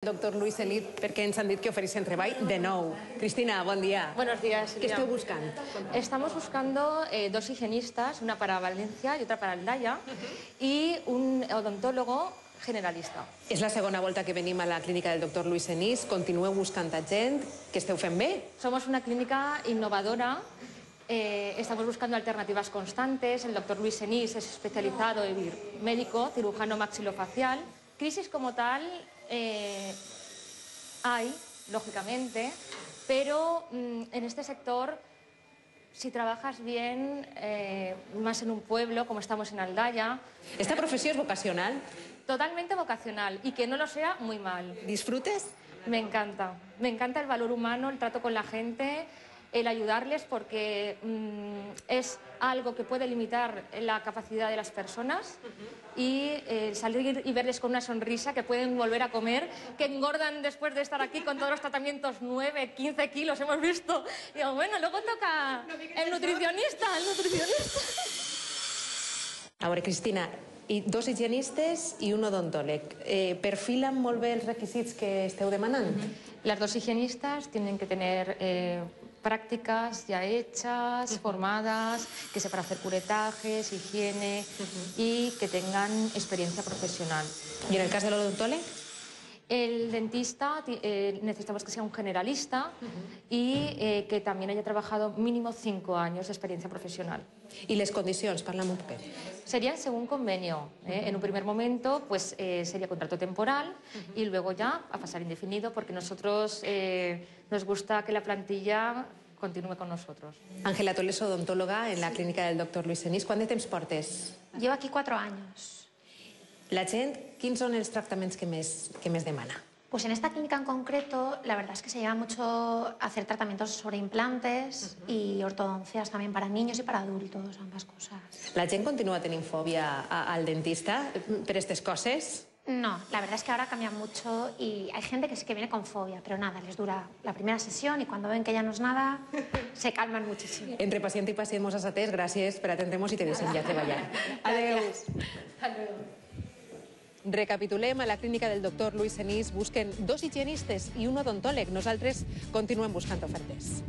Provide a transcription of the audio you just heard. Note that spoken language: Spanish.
Doctor Luis Elid, perquè ens han dit que ofereixen treball de nou. Cristina, bon dia. Buenos días. ¿Qué esteu buscant? Estamos buscando dos higienistas, una para Valencia y otra para Aldaya, y un odontólogo generalista. És la segona volta que venim a la clínica del doctor Luis Enís. Continueu buscant a gent que esteu fent bé. Somos una clínica innovadora. Estamos buscando alternativas constantes. El doctor Luis Enís es especializado en médico, cirujano maxilofacial. Crisis como tal hay, lógicamente, pero en este sector, si trabajas bien, más en un pueblo, como estamos en Aldaya... Esta professió és vocacional? Totalmente vocacional, y que no lo sea, muy mal. ¿Disfrutes? Me encanta el valor humano, el trato con la gente, el ayudarles, porque es algo que puede limitar la capacidad de las personas y salir y verles con una sonrisa, que pueden volver a comer, que engordan después de estar aquí con todos los tratamientos 9, 15 kilos, hemos visto. Y digo, bueno, luego toca el nutricionista. A veure, Cristina, i dos higienistes i un odontòleg. Perfilen molt bé els requisits que esteu demanant? Las dos higienistas tienen que tener prácticas ya hechas, formadas, que sepan hacer curetajes, higiene y que tengan experiencia profesional. I en el cas de l'odontòleg? El dentista necesitamos que sea un generalista y que también haya trabajado mínimo 5 años de experiencia profesional. I les condicions? Parla'm un poquet. Serían según convenio. En un primer momento pues sería contrato temporal y luego ya a pasar indefinido, porque nosotros nos gusta que la plantilla continúe con nosotros. Ángela, tu eres odontóloga en la clínica del doctor Luis Enís. Quant de temps portes? Llevo aquí 4 años. La gent, quins són els tractaments que més demana? Pues en esta clínica en concreto, la verdad es que se lleva mucho a hacer tratamientos sobre implantes y ortodoncias también para niños y para adultos, ambas cosas. La gent continua tenint fòbia al dentista per aquestes coses? No, la verdad es que ahora cambia mucho y hay gente que sí que viene con fobia, pero nada, les dura la primera sesión y cuando ven que ya no es nada, se calman muchísimo. Entre pacient i pacient mos has atès, gràcies per atendre-nos i te deixem ja treballar. Adéu. Recapitulem, a la clínica del doctor Luis Enís busquen 2 higienistes i un odontòleg. Nosaltres continuem buscant ofertes.